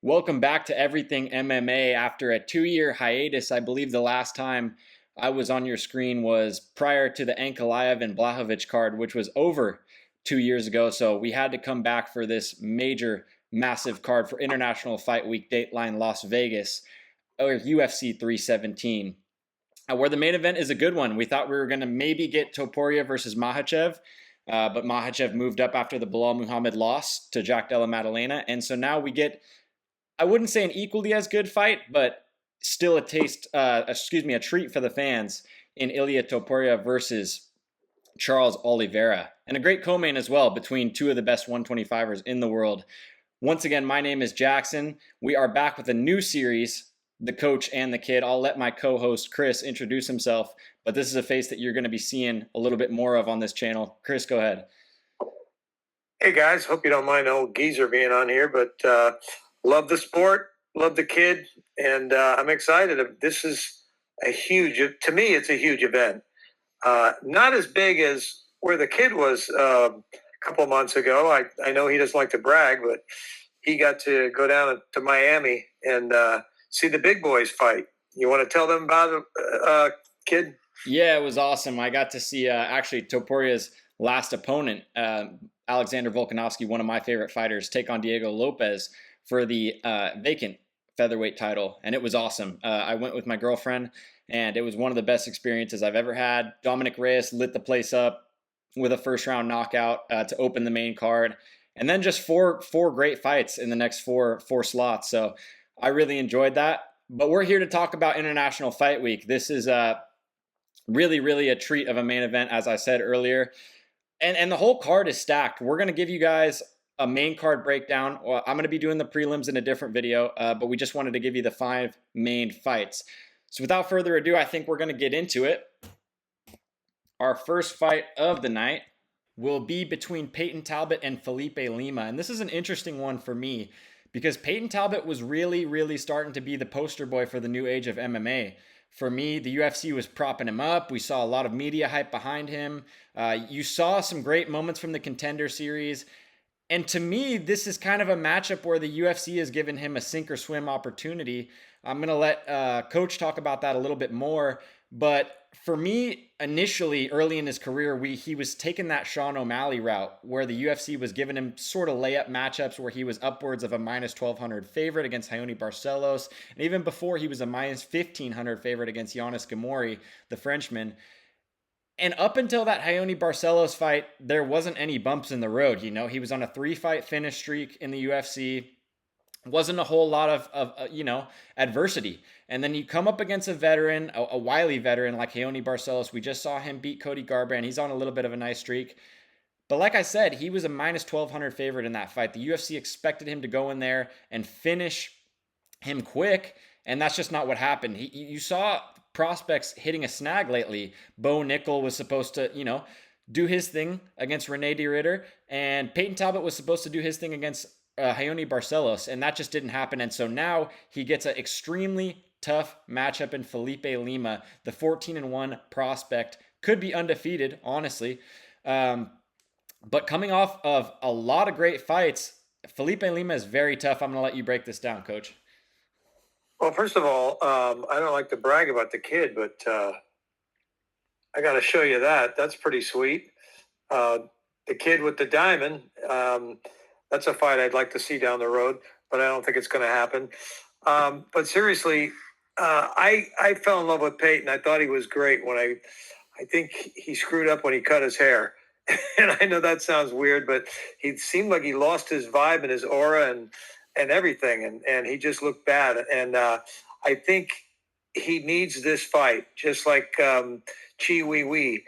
Welcome back to Everything MMA after a 2-year hiatus. I believe the last time I was on your screen was prior to the Ankalaev and Blachowicz card, which was over 2 years ago. So we had to come back for this major, massive card for International Fight Week Dateline Las Vegas, or UFC 317, where the main event is a good one. We thought we were going to maybe get Topuria versus Makhachev, but Makhachev moved up after the Bilal Muhammad loss to Jack Della Maddalena. And so now we get, I wouldn't say an equally as good fight, but still a treat for the fans in Ilia Topuria versus Charles Oliveira. And a great co-main as well between two of the best 125ers in the world. Once again, my name is Jackson. We are back with a new series, The Coach and the Kid. I'll let my co-host Chris introduce himself, but this is a face that you're going to be seeing a little bit more of on this channel. Chris, go ahead. Hey guys, hope you don't mind old geezer being on here, but love the sport, love the kid, and I'm excited. This is to me, it's a huge event. Not as big as where the kid was a couple of months ago. I know he doesn't like to brag, but he got to go down to Miami and see the big boys fight. You want to tell them about it, kid? Yeah, it was awesome. I got to see actually Topuria's last opponent, Alexander Volkanovski, one of my favorite fighters, take on Diego Lopez for the vacant featherweight title, and it was awesome. I went with my girlfriend, and it was one of the best experiences I've ever had. Dominic Reyes lit the place up with a first-round knockout to open the main card, and then just four great fights in the next four slots. So I really enjoyed that. But we're here to talk about International Fight Week. This is really a treat of a main event, as I said earlier. And the whole card is stacked. We're going to give you guys a main card breakdown. Well, I'm going to be doing the prelims in a different video, but we just wanted to give you the 5 main fights. So without further ado, I think we're going to get into it. Our first fight of the night will be between Peyton Talbot and Felipe Lima. And this is an interesting one for me because Peyton Talbot was really starting to be the poster boy for the new age of MMA. For me, the UFC was propping him up. We saw a lot of media hype behind him. You saw some great moments from the Contender Series. And to me, this is kind of a matchup where the UFC has given him a sink or swim opportunity. I'm going to let Coach talk about that a little bit more. But for me, initially, early in his career, he was taking that Sean O'Malley route where the UFC was giving him sort of layup matchups where he was upwards of a minus 1,200 favorite against Raoni Barcelos. And even before, he was a minus 1,500 favorite against Giannis Gamori, the Frenchman. And up until that Raoni Barcelos fight, there wasn't any bumps in the road. You know, he was on a 3-fight finish streak in the UFC. Wasn't a whole lot of adversity. And then you come up against a veteran, a wily veteran like Raoni Barcelos. We just saw him beat Cody Garbrandt. He's on a little bit of a nice streak. But like I said, he was a minus 1,200 favorite in that fight. The UFC expected him to go in there and finish him quick, and that's just not what happened. You saw prospects hitting a snag lately. Bo Nickel was supposed to, do his thing against Rene de Ritter, and Peyton Talbot was supposed to do his thing against Raoni Barcelos, and that just didn't happen. And so now he gets an extremely tough matchup in Felipe Lima, the 14-1 prospect, could be undefeated, honestly. But coming off of a lot of great fights, Felipe Lima is very tough. I'm going to let you break this down, Coach. Well, first of all, I don't like to brag about the kid, but I got to show you that. That's pretty sweet. The kid with the diamond, that's a fight I'd like to see down the road, but I don't think it's going to happen. But seriously, I fell in love with Peyton. I thought he was great when I think he screwed up when he cut his hair. And I know that sounds weird, but he seemed like he lost his vibe and his aura and everything, and he just looked bad. And I think he needs this fight, just like Chi Wee Wee.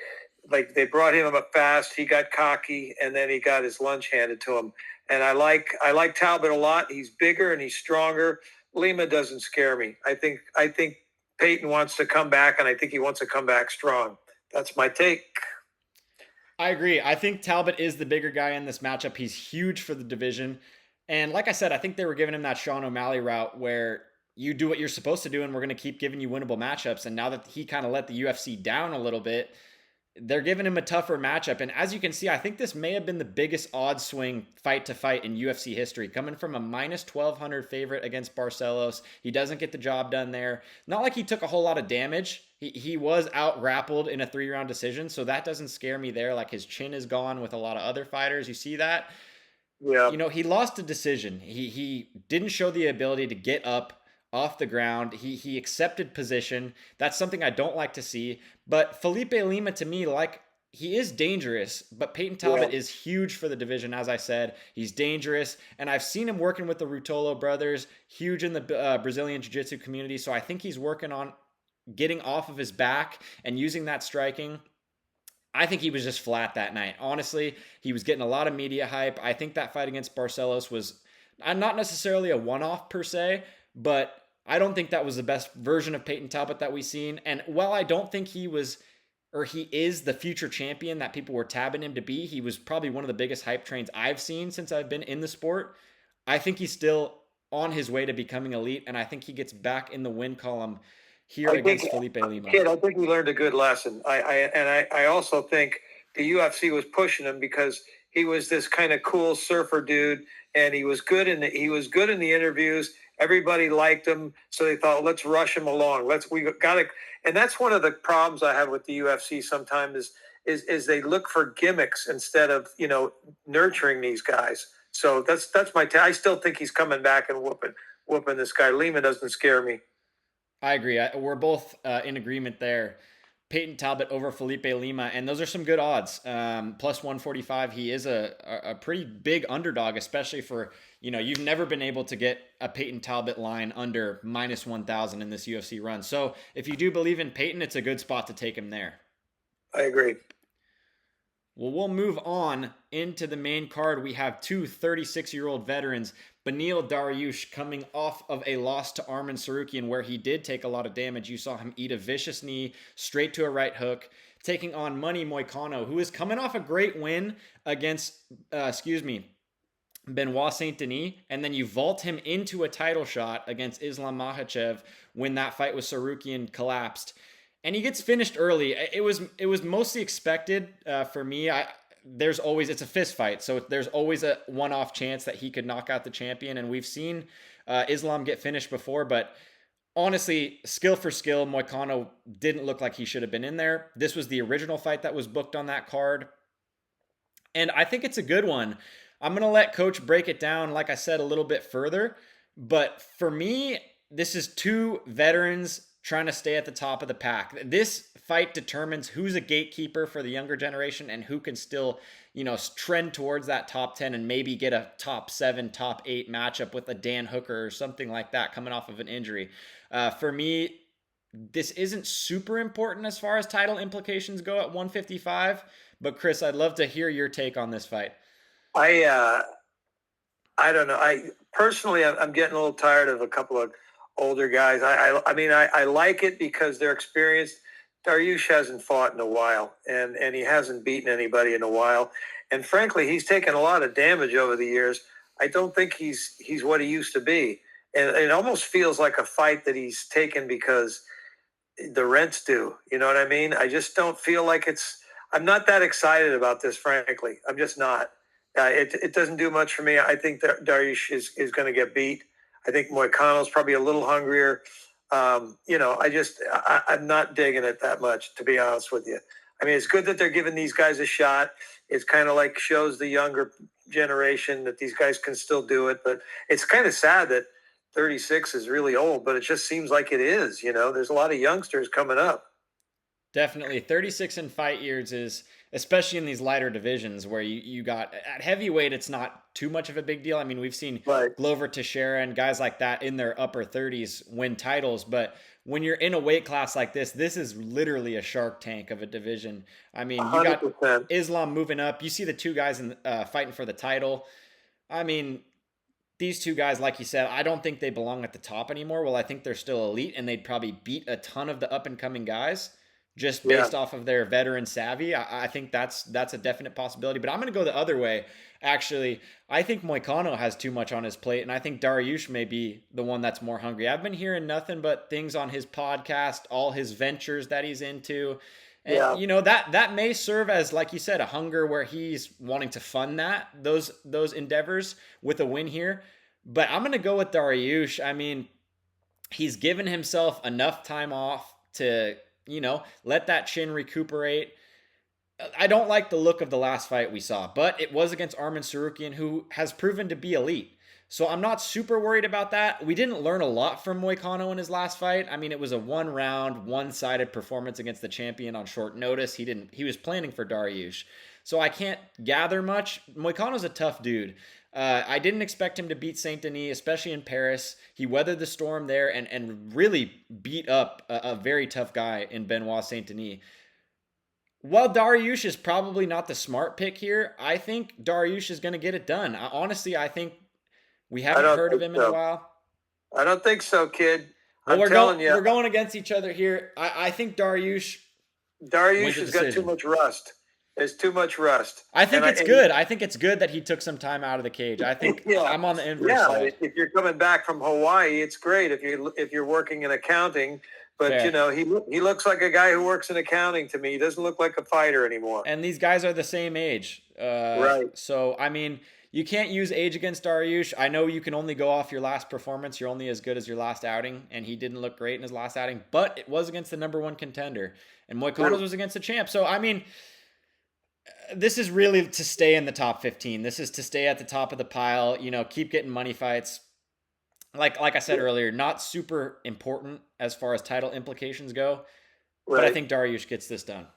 Like they brought him up fast, he got cocky, and then he got his lunch handed to him. And I like Talbot a lot. He's bigger and he's stronger. Lima doesn't scare me. I think Peyton wants to come back, and I think he wants to come back strong. That's my take. I agree. I think Talbot is the bigger guy in this matchup. He's huge for the division. And like I said, I think they were giving him that Sean O'Malley route where you do what you're supposed to do and we're going to keep giving you winnable matchups. And now that he kind of let the UFC down a little bit, they're giving him a tougher matchup. And as you can see, I think this may have been the biggest odds swing fight to fight in UFC history. Coming from a minus 1,200 favorite against Barcelos. He doesn't get the job done there. Not like he took a whole lot of damage. He was out grappled in a 3-round decision, so that doesn't scare me there. Like his chin is gone with a lot of other fighters. You see that? Yeah. You know, he lost a decision. He didn't show the ability to get up off the ground. He accepted position. That's something I don't like to see. But Felipe Lima, to me, like, he is dangerous, but Peyton Yeah. Talbot is huge for the division. As I said, he's dangerous, and I've seen him working with the Rutolo brothers, huge in the Brazilian Jiu-Jitsu community. So I think he's working on getting off of his back and using that striking. I think he was just flat that night. Honestly, he was getting a lot of media hype. I think that fight against Barcelos was not necessarily a one-off per se, but I don't think that was the best version of Peyton Talbot that we've seen. And while I don't think he was, or he is, the future champion that people were tabbing him to be, he was probably one of the biggest hype trains I've seen since I've been in the sport. I think he's still on his way to becoming elite, and I think he gets back in the win column here against Felipe Lima. Kid, I think we learned a good lesson. I also think the UFC was pushing him because he was this kind of cool surfer dude, and he was good in the interviews. Everybody liked him, so they thought, let's rush him along. We got to, and that's one of the problems I have with the UFC sometimes is they look for gimmicks instead of nurturing these guys. So that's I still think he's coming back and whooping this guy. Lima doesn't scare me. I agree. We're both in agreement there. Peyton Talbot over Felipe Lima, and those are some good odds. Plus 145. He is a pretty big underdog, especially for, you've never been able to get a Peyton Talbot line under minus 1,000 in this UFC run. So if you do believe in Peyton, it's a good spot to take him there. I agree. Well, we'll move on into the main card. We have two 36-year-old veterans, Beneil Dariush, coming off of a loss to Arman Tsarukyan, where he did take a lot of damage. You saw him eat a vicious knee straight to a right hook, taking on Money Moicano, who is coming off a great win against, Benoit Saint Denis, and then you vault him into a title shot against Islam Makhachev when that fight with Tsarukyan collapsed. And he gets finished early. It was mostly expected for me. It's a fist fight, so there's always a one-off chance that he could knock out the champion. And we've seen Islam get finished before, but honestly, skill for skill, Moicano didn't look like he should have been in there. This was the original fight that was booked on that card, and I think it's a good one. I'm gonna let Coach break it down, like I said, a little bit further. But for me, this is two veterans trying to stay at the top of the pack. This fight determines who's a gatekeeper for the younger generation and who can still, trend towards that top 10 and maybe get a top 7, top 8 matchup with a Dan Hooker or something like that coming off of an injury. For me, this isn't super important as far as title implications go at 155. But Chris, I'd love to hear your take on this fight. I don't know. I'm getting a little tired of a couple of older guys. I like it because they're experienced. Dariush hasn't fought in a while, and he hasn't beaten anybody in a while. And frankly, he's taken a lot of damage over the years. I don't think he's what he used to be. And it almost feels like a fight that he's taken because the rent's due. You know what I mean? I just don't feel like I'm not that excited about this, frankly. I'm just not. It doesn't do much for me. I think that Dariush is going to get beat. I think Moicano's probably a little hungrier. I'm not digging it that much, to be honest with you. I mean, it's good that they're giving these guys a shot. It's kind of like shows the younger generation that these guys can still do it. But it's kind of sad that 36 is really old, but it just seems like it is. There's a lot of youngsters coming up. Definitely. 36 in fight years is, especially in these lighter divisions where you got at heavyweight, it's not too much of a big deal. I mean, we've seen Right. Glover Teixeira and guys like that in their upper 30s win titles. But when you're in a weight class like this is literally a shark tank of a division. I mean, you got 100%. Islam moving up. You see the two guys fighting for the title. I mean, these two guys, like you said, I don't think they belong at the top anymore. Well, I think they're still elite, and they'd probably beat a ton of the up-and-coming guys just based off of their veteran savvy. I think that's a definite possibility. But I'm going to go the other way. Actually, I think Moicano has too much on his plate, and I think Dariush may be the one that's more hungry. I've been hearing nothing but things on his podcast, all his ventures that he's into. And Yeah. that may serve as, like you said, a hunger where he's wanting to fund those endeavors with a win here. But I'm gonna go with Dariush. I mean, he's given himself enough time off to let that chin recuperate. I don't like the look of the last fight we saw, but it was against Arman Sarukian, who has proven to be elite. So I'm not super worried about that. We didn't learn a lot from Moicano in his last fight. I mean, it was a one-round, one-sided performance against the champion on short notice. He was planning for Dariush. So I can't gather much. Moicano's a tough dude. I didn't expect him to beat Saint Denis, especially in Paris. He weathered the storm there and really beat up a very tough guy in Benoit Saint Denis. While Dariush is probably not the smart pick here, I think Dariush is going to get it done. Honestly, I think we I haven't don't heard of think him in a so. while. I don't think so, kid. Well, I'm telling you, we're going against each other here. I think Dariush wins Dariush a has got too decision. much rust. There's too much rust. I think And I it's and good. I think it's good that he took some time out of the cage. I think yeah, I'm on the inverse yeah. side. If you're coming back from Hawaii, it's great. If you're working in accounting, but Fair. he looks like a guy who works in accounting to me. He doesn't look like a fighter anymore. And these guys are the same age. Right. So, I mean, you can't use age against Dariush. I know you can only go off your last performance. You're only as good as your last outing, and he didn't look great in his last outing, but it was against the number one contender, and Moicano's True. was against the champ. So, I mean, this is really to stay in the top 15. This is to stay at the top of the pile, keep getting money fights. Like I said earlier, not super important as far as title implications go, but I Right. think Dariush gets this done.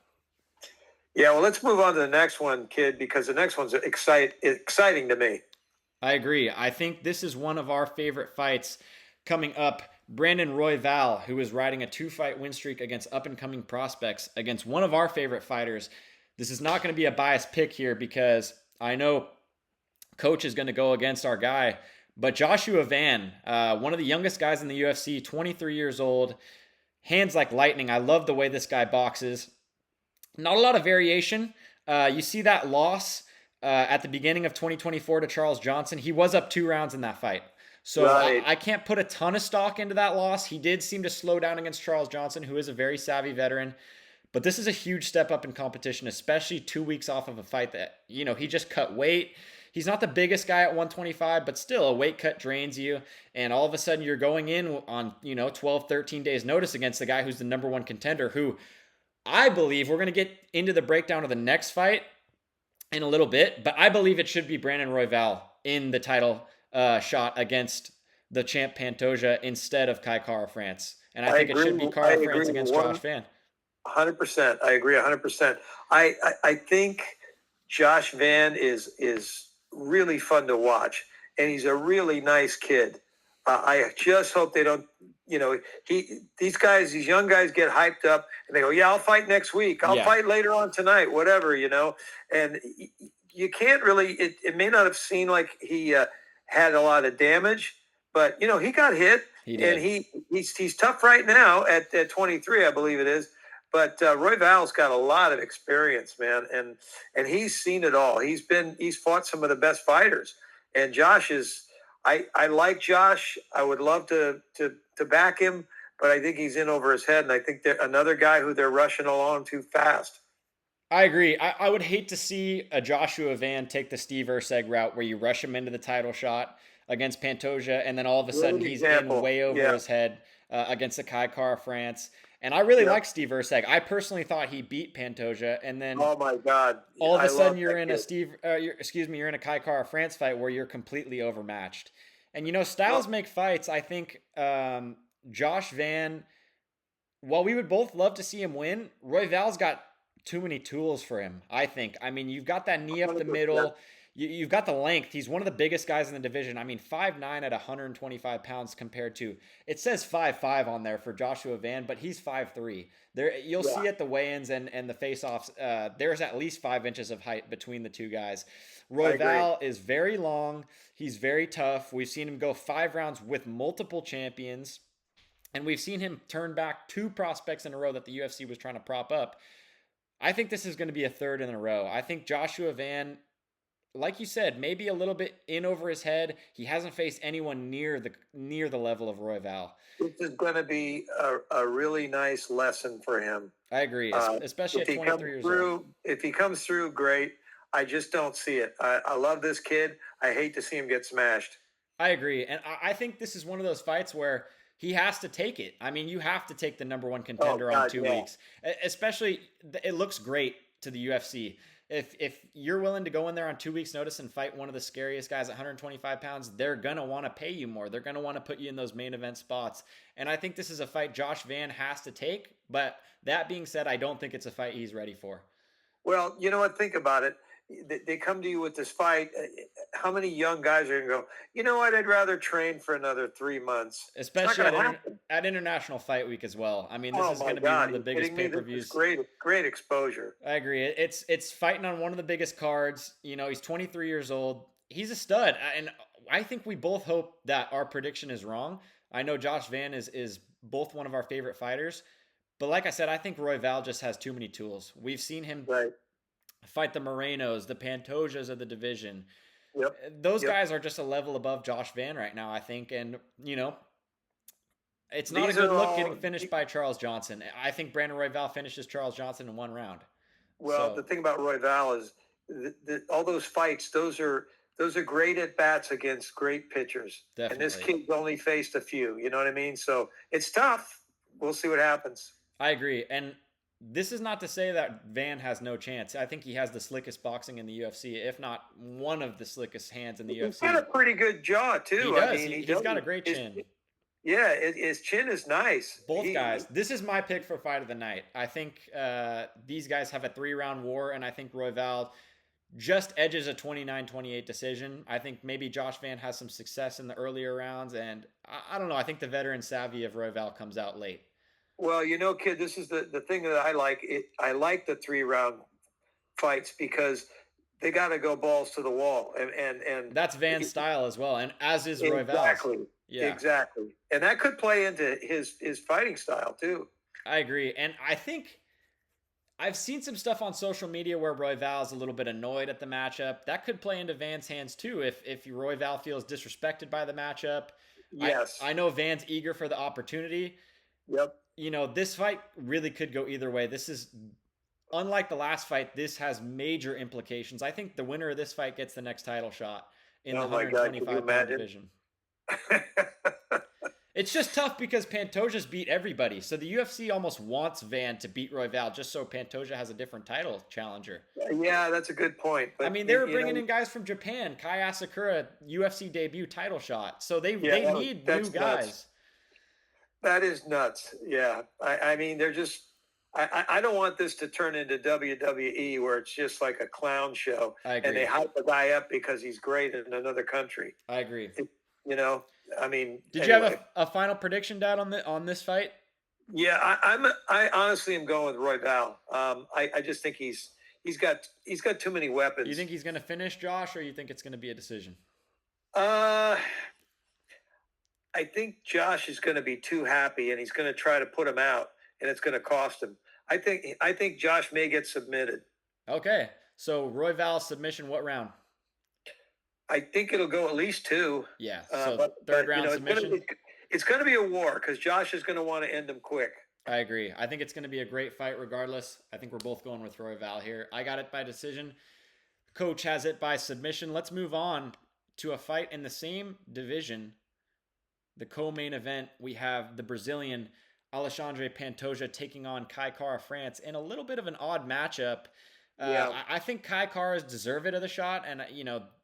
Yeah. Well, let's move on to the next one, kid, because the next one's exciting to me. I agree. I think this is one of our favorite fights coming up. Brandon Royval, who is riding a 2-fight win streak against up and coming prospects, against one of our favorite fighters. This is not going to be a biased pick here because I know Coach is going to go against our guy. But Joshua Van, one of the youngest guys in the UFC, 23 years old, hands like lightning. I love the way this guy boxes. Not a lot of variation. You see that loss at the beginning of 2024 to Charles Johnson. He was up 2 rounds in that fight. So Right. I can't put a ton of stock into that loss. He did seem to slow down against Charles Johnson, who is a very savvy veteran. But this is a huge step up in competition, especially 2 weeks off of a fight that, he just cut weight. He's not the biggest guy at 125, but still a weight cut drains you. And all of a sudden you're going in on, 12, 13 days notice against the guy who's the number one contender, who I believe we're going to get into the breakdown of the next fight in a little bit, but I believe it should be Brandon Royval in the title shot against the champ Pantoja instead of Kai Kara France. And I I think it agree. should be I Kara France agree against Josh Van. 100%. I agree 100%. I think Josh Van is really fun to watch, and he's a really nice kid. I just hope they don't. These young guys get hyped up, and they go, "Yeah, I'll fight next week. I'll Yeah, fight later on tonight, whatever." And you can't really. It may not have seemed like he had a lot of damage, but he got hit, he and did. he's tough right now at 23, I believe it is. But Roy Val's got a lot of experience, man, and he's seen it all. He's fought some of the best fighters, and Josh is. I like Josh. I would love to back him, but I think he's in over his head, and I think they're another guy who they're rushing along too fast. I agree. I would hate to see a Joshua Van take the Steve Urseg route where you rush him into the title shot against Pantoja, and then all of a sudden Great he's in example. way over Yeah. his head against the Kai Kara France. And I really Yep. like Steve Urseg. I personally thought he beat Pantoja, and then Oh my God. all of I a sudden love you're that in a kid. you're in a Kai Kara France fight where you're completely overmatched. And Well, styles make fights. I think Josh Van, while we would both love to see him win, Roy Val's got too many tools for him, I think. I mean, you've got that knee up the 100%. middle. You've got the length. He's one of the biggest guys in the division. I mean, 5'9" at 125 pounds compared to, it says 5'5" on there for Joshua Van, but he's 5'3". There, you'll Yeah, see at the weigh-ins and the face-offs, there's at least 5 inches of height between the two guys. I Roy agree. Val is very long. He's very tough. We've seen him go 5 rounds with multiple champions. And we've seen him turn back 2 prospects in a row that the UFC was trying to prop up. I think this is going to be a third in a row. I think Joshua Van, like you said, maybe a little bit in over his head. He hasn't faced anyone near the level of Royval. This is going to be a really nice lesson for him. I agree, especially If at he comes 23 years old. through, if he comes through, great. I just don't see it. I love this kid. I hate to see him get smashed. I agree, and I think this is one of those fights where he has to take it. I mean, you have to take the number one Oh contender on God, two yeah. weeks, especially it looks great to the UFC. If you're willing to go in there on 2 weeks' notice and fight one of the scariest guys at 125 pounds, they're gonna want to pay you more. They're gonna want to put you in those main event spots. And I think this is a fight Josh Van has to take. But that being said, I don't think it's a fight he's ready for. Well, you know what? Think about it. They come to you with this fight. How many young guys are going to go, you know what? I'd rather train for another 3 months. It's not Especially going to happen. at International Fight Week as well. I mean, this Oh is my going to be one God. of Are the you biggest kidding me? pay per This is views. great, great exposure. I agree. It's fighting on one of the biggest cards. You know, he's 23 years old. He's a stud, and I think we both hope that our prediction is wrong. I know Josh Van is both one of our favorite fighters, but like I said, I think Roy Val just has too many tools. We've seen him Right. fight the Morenos, the Pantojas of the division. Yep. Those Yep. guys are just a level above Josh Van right now, I think, and it's not a These are good look getting all, finished by Charles Johnson. I think Brandon Royval finishes Charles Johnson in 1 round. well, the So thing about Roy Val is all those fights, those are great at bats against great pitchers. And this definitely. kid's only faced a few. You know what I mean? So it's tough. We'll see what happens. I agree. And this is not to say that Van has no chance. I think he has the slickest boxing in the UFC, if not one of the slickest hands in the He's got UFC. a pretty good jaw He too. I does. mean, he He's does. got a great His, chin. yeah, his chin is nice. Both guys. This is my pick for fight of the night. I think these guys have a 3 round war, and I think Royval just edges a 29-28 decision. I think maybe Josh Van has some success in the earlier rounds, and I don't know. I think the veteran savvy of Royval comes out late. Well, you know, kid, this is the thing that I like. I like the 3 round fights because they got to go balls to the wall, and That's Van's style as well, and as is Royval's. exactly, Yeah, exactly, and that could play into his fighting style too. I agree. And I think I've seen some stuff on social media where Royval is a little bit annoyed at the matchup. That could play into Van's hands too if Royval feels disrespected by the matchup. Yes. I know Van's eager for the opportunity. Yep. This fight really could go either way. This is unlike the last fight. This has major implications. I think the winner of this fight gets the next title shot in the Oh my God! Can you 125-pound imagine? division. It's just tough because Pantoja's beat everybody. So the UFC almost wants Van to beat Royval just so Pantoja has a different title challenger. Yeah, that's a good point. I But mean, they were bringing in guys from Japan. Kai Asakura, UFC debut title shot. So they need new guys. Nuts. That is nuts. Yeah, I mean, they're just. I don't want this to turn into WWE where it's just like a clown show I agree. and they hype a guy up because he's great in another country. I agree. You know, I mean, Did you anyway. have a final prediction, Dad, on this fight? Yeah, I honestly am going with Roy Val. I just think he's got too many weapons. You think he's going to finish Josh, or you think it's going to be a decision? I think Josh is going to be too happy, and he's going to try to put him out, and it's going to cost him. I think Josh may get submitted. Okay, so Royval submission. What round? I think it'll go at least 2. Yeah, so third round submission. It's going to be a war because Josh is going to want to end him quick. I agree. I think it's going to be a great fight regardless. I think we're both going with Royval here. I got it by decision. Coach has it by submission. Let's move on to a fight in the same division. The co-main event, we have the Brazilian Alexandre Pantoja taking on Kai Kara France in a little bit of an odd matchup. I think Kai Kara's deserve it of the shot, and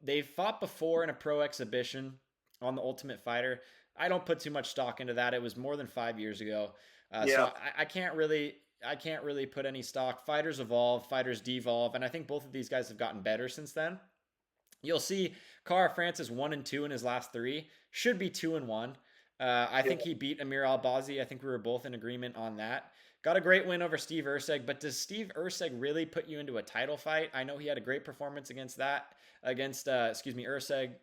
they've fought before in a pro exhibition on the Ultimate Fighter. I don't put too much stock into that. It was more than 5 years ago, so I can't really put any stock. Fighters evolve, fighters devolve, and I think both of these guys have gotten better since then. You'll see Kara France is 1-2 in his last 3. Should be 2-1. I think he beat Amir Albazi. I think we were both in agreement on that. Got a great win over Steve Erceg, but does Steve Erceg really put you into a title fight? I know he had a great performance against Erceg,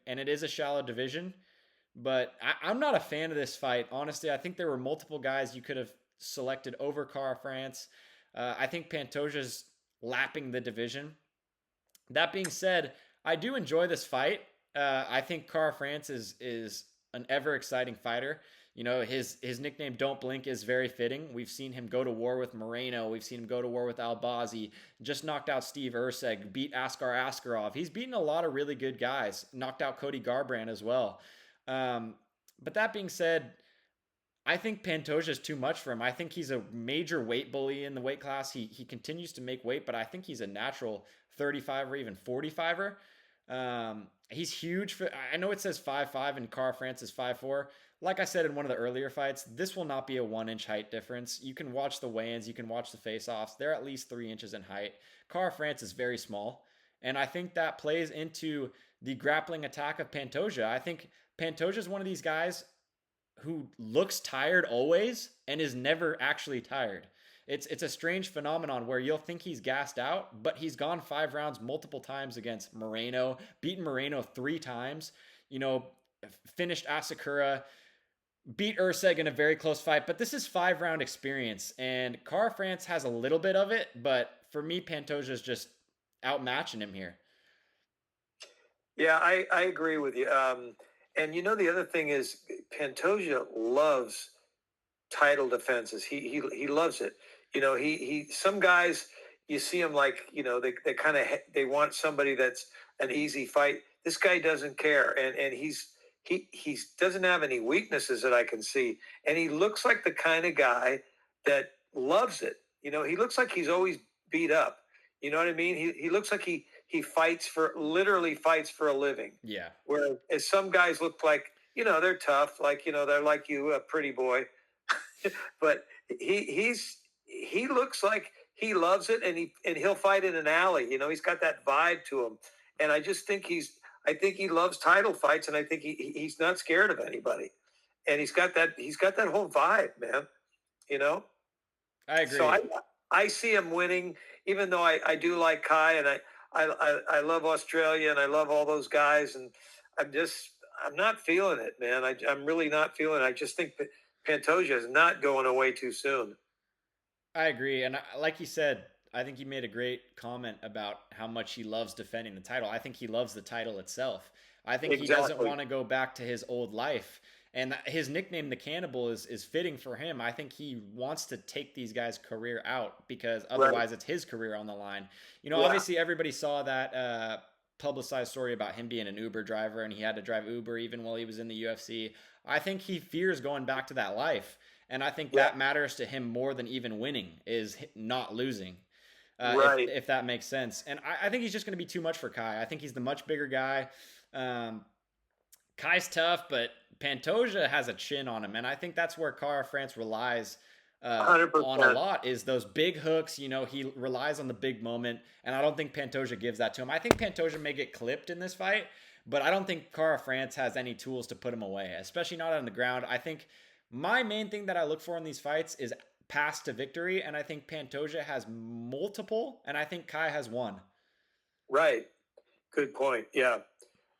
and it is a shallow division, but I'm not a fan of this fight. Honestly, I think there were multiple guys you could have selected over Kara France. I think Pantoja's lapping the division. That being said, I do enjoy this fight. I think Cara France is an ever exciting fighter. You know, his nickname "Don't Blink" is very fitting. We've seen him go to war with Moreno. We've seen him go to war with Albazi. Just knocked out Steve Urseg. Beat Askar Askarov. He's beaten a lot of really good guys. Knocked out Cody Garbrandt as well. Um, but that being said, I think Pantoja is too much for him. I think he's a major weight bully in the weight class. He continues to make weight, but I think he's a natural 35 or even 45er. He's huge for. I know it says 5'5" and Cara France is 5'4". Like I said in one of the earlier fights, this will not be a 1 inch height difference. You can watch the weigh-ins, you can watch the face-offs. They're at least 3 inches in height. Cara France is very small, and I think that plays into the grappling attack of Pantoja. I think Pantoja is one of these guys who looks tired always and is never actually tired. It's a strange phenomenon where you'll think he's gassed out, but he's gone 5 rounds multiple times against Moreno, beaten Moreno 3 times, you know, finished Asakura, beat Urseg in a very close fight. But this is 5 round experience, and Cara France has a little bit of it, but for me, Pantoja is just outmatching him here. Yeah, I agree with you. And the other thing is Pantoja loves title defenses. He loves it. He some guys you see him like they kind of they want somebody that's an easy fight. This guy doesn't care, and he doesn't have any weaknesses that I can see, and he looks like the kind of guy that loves it. He looks like he's always beat up. You know what I mean? He looks like he literally fights for a living. Yeah. Whereas some guys look like they're tough, like they're like you, a pretty boy, but he looks like he loves it, and he'll fight in an alley. He's got that vibe to him, and I just think I think he loves title fights, and I think he's not scared of anybody, and he's got that whole vibe, man. You know, I so agree. I see him winning, even though I do like Kai, and I love Australia, and I love all those guys, and I'm not feeling it, man. I'm really not feeling it. I just think Pantoja is not going away too soon. I agree. And like you said, I think you made a great comment about how much he loves defending the title. I think he loves the title itself. I think he doesn't Exactly. want to go back to his old life. And his nickname, the Cannibal, is fitting for him. I think he wants to take these guys' career out because Right. otherwise it's his career on the line. You know, Yeah. obviously everybody saw that publicized story about him being an Uber driver and he had to drive Uber even while he was in the UFC. I think he fears going back to that life. And I think Yeah. that matters to him more than even winning is not losing. Right. If that makes sense. And I think he's just going to be too much for Kai. I think he's the much bigger guy. Um, Kai's tough, but Pantoja has a chin on him, and I think that's where Cara France relies Hundred on a percent. lot is those big hooks. You know, he relies on the big moment, and I don't think Pantoja gives that to him. I think Pantoja may get clipped in this fight, but I don't think Cara France has any tools to put him away, especially not on the ground. I think my main thing that I look for in these fights is path to victory, and I think Pantoja has multiple, and I think Kai has one. Right. Good point. Yeah.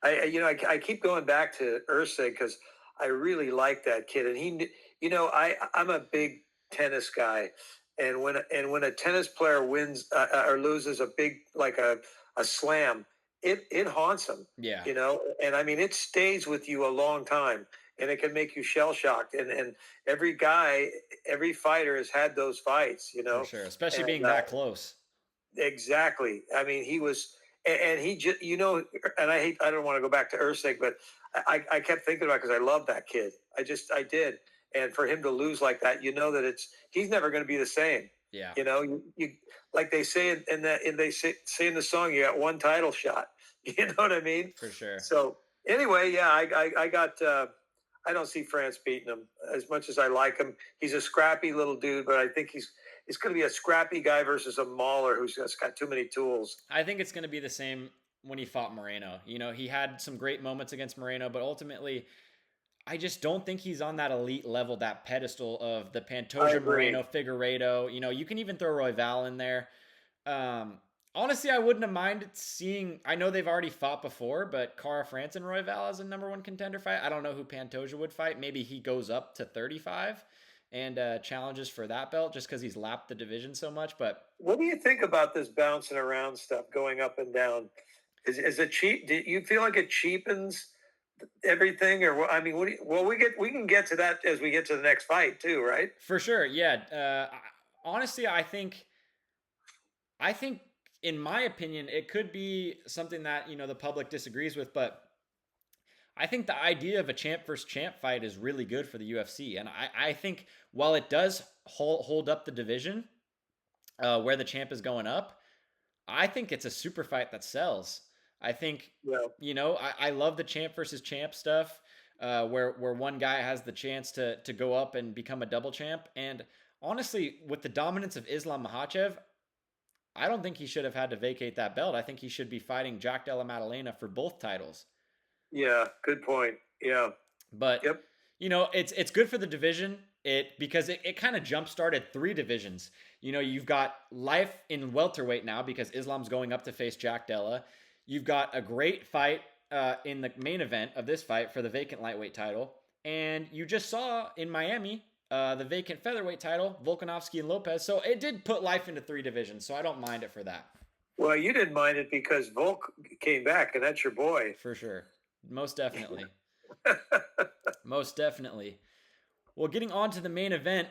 I keep going back to Ursig because I really like that kid, and I'm a big tennis guy, and when a tennis player wins or loses a big like a slam, it haunts him, Yeah, and I mean it stays with you a long time, and it can make you shell shocked, and every fighter has had those fights, for sure, especially and being that close. exactly. I mean, he was, and he just, and I don't want to go back to Ursig, but I kept thinking about because I love that kid. I did. And for him to lose like that, that he's never going to be the same. Yeah, You like they say in that, and say in the song, you got one title shot. You know what I mean? for sure. So anyway, yeah, I got, I don't see France beating him as much as I like him. He's a scrappy little dude, but I think it's going to be a scrappy guy versus a mauler who's just got too many tools. I think it's going to be the same when he fought Moreno. You know, he had some great moments against Moreno, but ultimately, I just don't think he's on that elite level, that pedestal of the I Pantoja, agree. Moreno, Figueiredo. You know, you can even throw Royval in there. Um, Honestly, I wouldn't have minded seeing. I know they've already fought before, but Cara France and Royval as a number one contender fight. I don't know who Pantoja would fight. Maybe he goes up to 35 and challenges for that belt just because he's lapped the division so much. But What do you think about this bouncing around stuff, going up and down? Is it cheap? Do you feel like it cheapens everything, or I mean, what do you, well, we can get to that as we get to the next fight too, right? For sure. Yeah. Honestly, I think, in my opinion, it could be something that the public disagrees with, but I think the idea of a champ versus champ fight is really good for the UFC, and I think while it does hold up the division where the champ is going up, I think it's a super fight that sells. I think Yeah. I love the champ versus champ stuff, where one guy has the chance to go up and become a double champ. And honestly, with the dominance of Islam Makhachev, I don't think he should have had to vacate that belt. I think he should be fighting Jack Della Maddalena for both titles. Yeah. Good point. Yeah. But Yep. it's good for the division. Because it kind of jump started three divisions. You've got life in welterweight now because Islam's going up to face Jack Della. You've got a great fight in the main event of this fight for the vacant lightweight title, and you just saw in Miami the vacant featherweight title, Volkanovski and Lopez. So it did put life into three divisions. So I don't mind it for that. Well, you didn't mind it because Volk came back, and that's your boy. For sure, most definitely, most definitely. Well, getting on to the main event,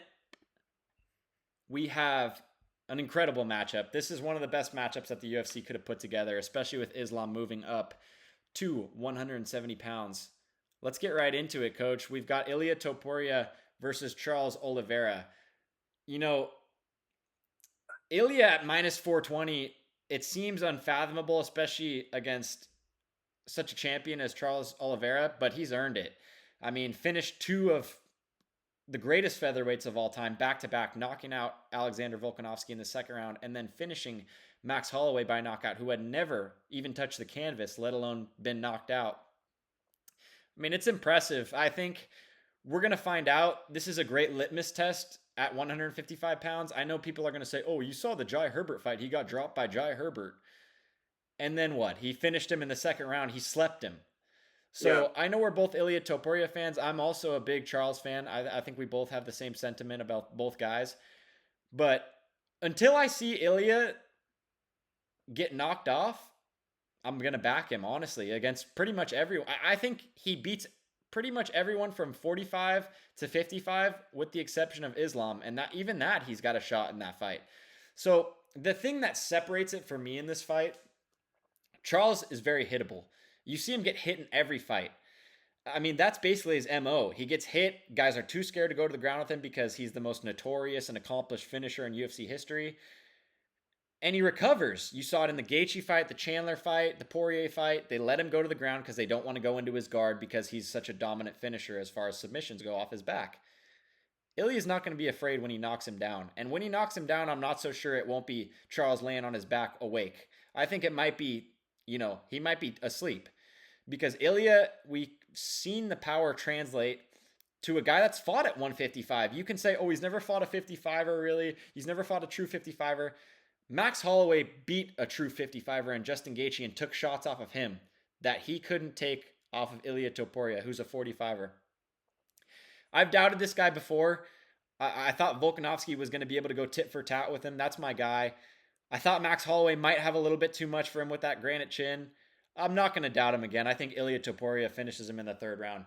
we have an incredible matchup. This is one of the best matchups that the UFC could have put together, especially with Islam moving up to 170 pounds. Let's get right into it, coach. We've got Ilia Topuria versus Charles Oliveira. You know, Ilia at minus 420, it seems unfathomable, especially against such a champion as Charles Oliveira, but he's earned it. I mean, finished two of the greatest featherweights of all time, back to back, knocking out Alexander Volkanovski in the second round, and then finishing Max Holloway by knockout, who had never even touched the canvas, let alone been knocked out. I mean, it's impressive. I think we're going to find out. This is a great litmus test at 155 pounds. I know people are going to say, oh, you saw the Jai Herbert fight. He got dropped by Jai Herbert. And then what? He finished him in the second round. He slept him. So Yeah. I know we're both Ilia Topuria fans. I'm also a big Charles fan. I think we both have the same sentiment about both guys. But until I see Ilia get knocked off, I'm going to back him, honestly, against pretty much everyone. I think he beats pretty much everyone from 45 to 55, with the exception of Islam. And that even that, he's got a shot in that fight. So the thing that separates it for me in this fight, Charles is very hittable. You see him get hit in every fight. I mean, that's basically his MO. He gets hit. Guys are too scared to go to the ground with him because he's the most notorious and accomplished finisher in UFC history. And he recovers. You saw it in the Gaethje fight, the Chandler fight, the Poirier fight. They let him go to the ground because they don't want to go into his guard because he's such a dominant finisher as far as submissions go off his back. Ilya's not going to be afraid when he knocks him down. And when he knocks him down, I'm not so sure it won't be Charles laying on his back awake. I think it might be, he might be asleep. Because Ilya, we've seen the power translate to a guy that's fought at 155. You can say, oh, he's never fought a 55er, really. He's never fought a true 55er. Max Holloway beat a true 55er in Justin Gaethje and took shots off of him that he couldn't take off of Ilia Topuria, who's a 45er. I've doubted this guy before. I thought Volkanovski was going to be able to go tit for tat with him. That's my guy. I thought Max Holloway might have a little bit too much for him with that granite chin. I'm not going to doubt him again. I think Ilia Topuria finishes him in the third round.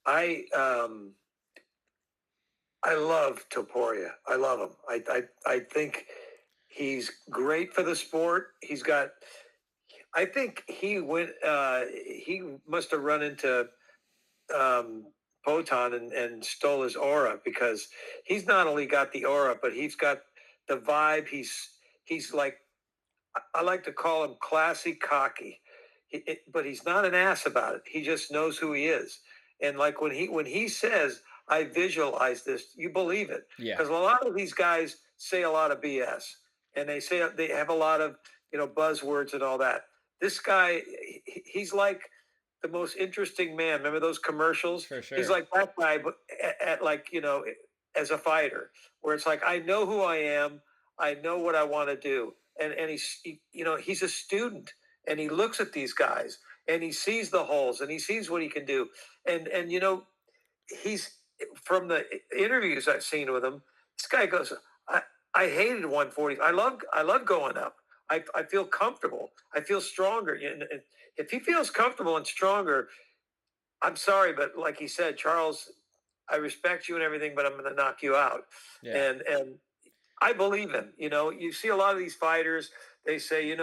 I love Topuria. I love him. I think he's great for the sport. He's got. I think he went. He must have run into Poton and stole his aura, because he's not only got the aura, but he's got the vibe. He's like, I like to call him classy, cocky, but he's not an ass about it. He just knows who he is, and like when he says, "I visualize this," you believe it, Yeah. because a lot of these guys say a lot of BS, and they have a lot of buzzwords and all that. This guy, he's like the most interesting man. Remember those commercials? For sure. He's like that guy, but at like as a fighter, where it's like, I know who I am, I know what I want to do, and he's a student, and he looks at these guys and he sees the holes and he sees what he can do, and he's, from the interviews I've seen with him, this guy goes, I hated 140. I love going up. I feel comfortable. I feel stronger. And if he feels comfortable and stronger, I'm sorry, but like he said, Charles, I respect you and everything, but I'm going to knock you out. Yeah. And I believe him. You see a lot of these fighters, they say,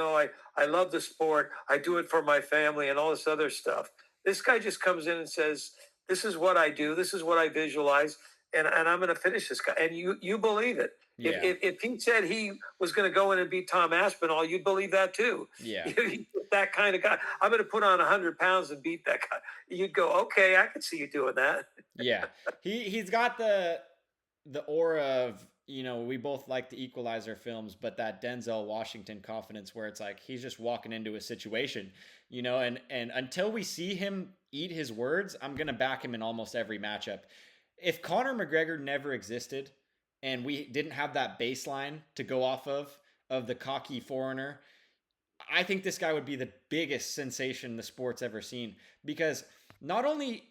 I love the sport. I do it for my family and all this other stuff. This guy just comes in and says, this is what I do. This is what I visualize. And I'm going to finish this guy. And you believe it. Yeah. If he said he was going to go in and beat Tom Aspinall, you'd believe that too. Yeah. That kind of guy. I'm going to put on 100 pounds and beat that guy. You'd go, okay, I could see you doing that. Yeah. He's got the aura of, we both like the Equalizer films, but that Denzel Washington confidence where it's like he's just walking into a situation, and until we see him eat his words, I'm going to back him in almost every matchup. If Conor McGregor never existed and we didn't have that baseline to go off of the cocky foreigner, I think this guy would be the biggest sensation the sport's ever seen, because not only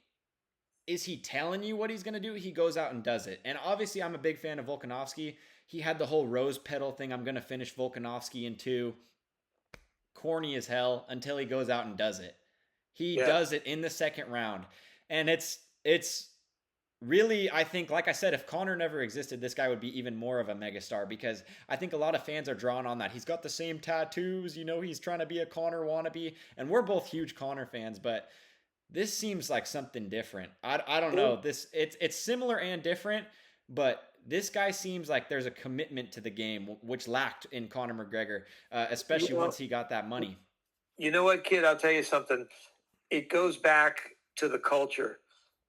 is he telling you what he's going to do, he goes out and does it. And obviously, I'm a big fan of Volkanovski. He had the whole rose petal thing. I'm going to finish Volkanovski in 2. Corny as hell until he goes out and does it. He does it in the second round. And it's really, I think, like I said, if Conor never existed, this guy would be even more of a megastar, because I think a lot of fans are drawn on that. He's got the same tattoos, he's trying to be a Conor wannabe. And we're both huge Conor fans, but this seems like something different. I don't know. It's similar and different, but this guy seems like there's a commitment to the game, which lacked in Conor McGregor, especially once he got that money. You know what, kid? I'll tell you something. It goes back to the culture,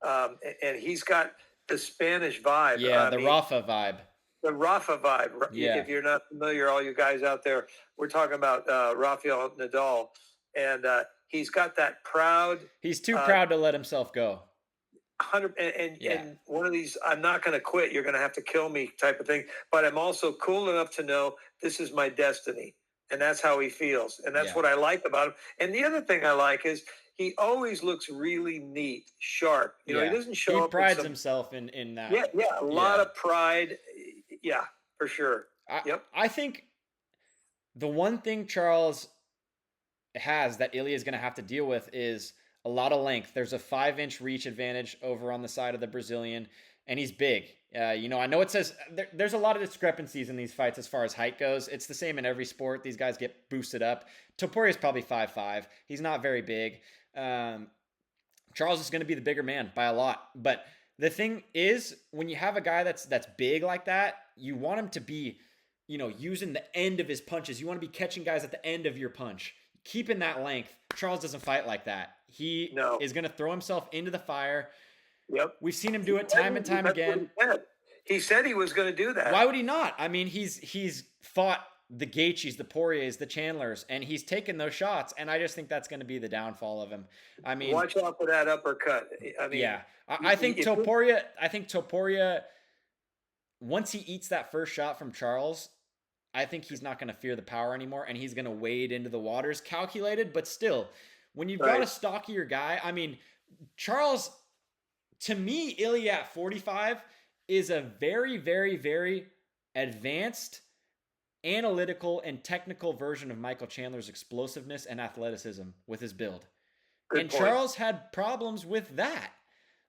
and he's got the Spanish vibe. Yeah, the Rafa vibe. The Rafa vibe. Yeah. If you're not familiar, all you guys out there, we're talking about Rafael Nadal, and he's got that proud. He's too proud to let himself go. 100 and one of these, I'm not going to quit. You're going to have to kill me type of thing. But I'm also cool enough to know this is my destiny, and that's how he feels, and that's what I like about him. And the other thing I like is he always looks really neat, sharp. He doesn't show up. He prides himself in that. Yeah, a lot of pride. Yeah, for sure. I think the one thing Charles has that Ilya is going to have to deal with is a lot of length. There's a 5-inch reach advantage over on the side of the Brazilian, and he's big. I know it says there's a lot of discrepancies in these fights as far as height goes. It's the same in every sport. These guys get boosted up. Topuria is probably 5'5". He's not very big. Charles is going to be the bigger man by a lot. But the thing is, when you have a guy that's big like that, you want him to be, using the end of his punches. You want to be catching guys at the end of your punch. Keeping that length. Charles doesn't fight like that. He is going to throw himself into the fire. Yep. We've seen him do it time and time again. He said he was going to do that. Why would he not? I mean, he's fought the Gaethjes, the Poiriers, the Chandlers, and he's taken those shots, and I just think that's going to be the downfall of him. I mean, watch out for that uppercut. I mean, I think Topuria, once he eats that first shot from Charles, I think he's not going to fear the power anymore, and he's going to wade into the waters, calculated, but still, when you've got a stockier guy, I mean, Charles, to me, Ilya at 45 is a very, very, very advanced, analytical, and technical version of Michael Chandler's explosiveness and athleticism with his build. Good point. Charles had problems with that.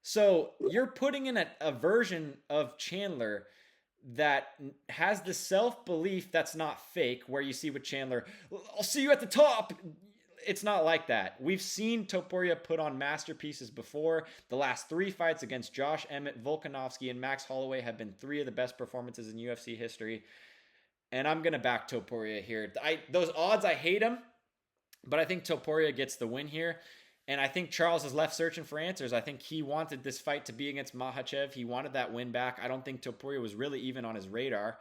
So you're putting in a version of Chandler that has the self-belief that's not fake, where you see with Chandler, I'll see you at the top. It's not like that. We've seen Topuria put on masterpieces before. The last 3 fights against Josh Emmett, Volkanovski, and Max Holloway have been 3 of the best performances in UFC history. And I'm going to back Topuria here. Those odds, I hate them, but I think Topuria gets the win here. And I think Charles is left searching for answers. I think he wanted this fight to be against Makhachev. He wanted that win back. I don't think Topuria was really even on his radar.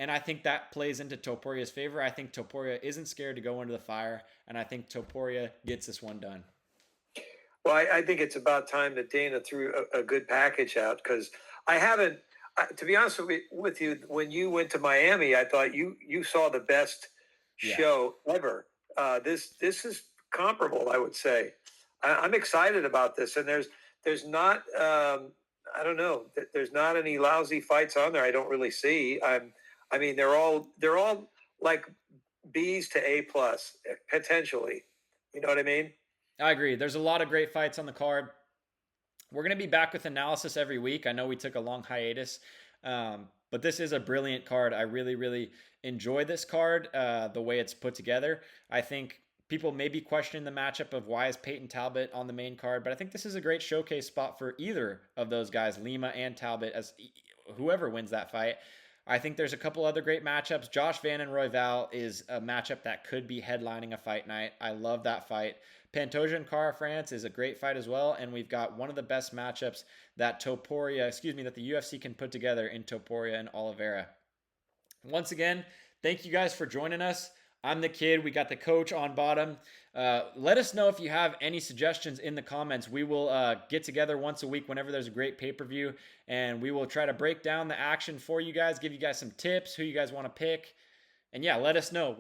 And I think that plays into Topuria's favor. I think Topuria isn't scared to go into the fire. And I think Topuria gets this one done. Well, I think it's about time that Dana threw a good package out, because I haven't, to be honest with you, when you went to Miami, I thought you saw the best show ever. This is comparable, I would say. I'm excited about this, and there's not I don't know, there's not any lousy fights on there. I don't really see. I mean, they're all like B's to A plus potentially. You know what I mean? I agree. There's a lot of great fights on the card. We're going to be back with analysis every week. I know we took a long hiatus, but this is a brilliant card. I really, really enjoy this card, the way it's put together. I think people may be questioning the matchup of why is Peyton Talbot on the main card, but I think this is a great showcase spot for either of those guys, Lima and Talbot, as whoever wins that fight. I think there's a couple other great matchups. Josh Van and Royval is a matchup that could be headlining a fight night. I love that fight. Pantoja and Cara France is a great fight as well, and we've got one of the best matchups that that the UFC can put together in Topuria and Oliveira. Once again, thank you guys for joining us. I'm the kid. We got the coach on bottom. Let us know if you have any suggestions in the comments. We will get together once a week whenever there's a great pay-per-view, and we will try to break down the action for you guys, give you guys some tips, who you guys want to pick. And yeah, let us know.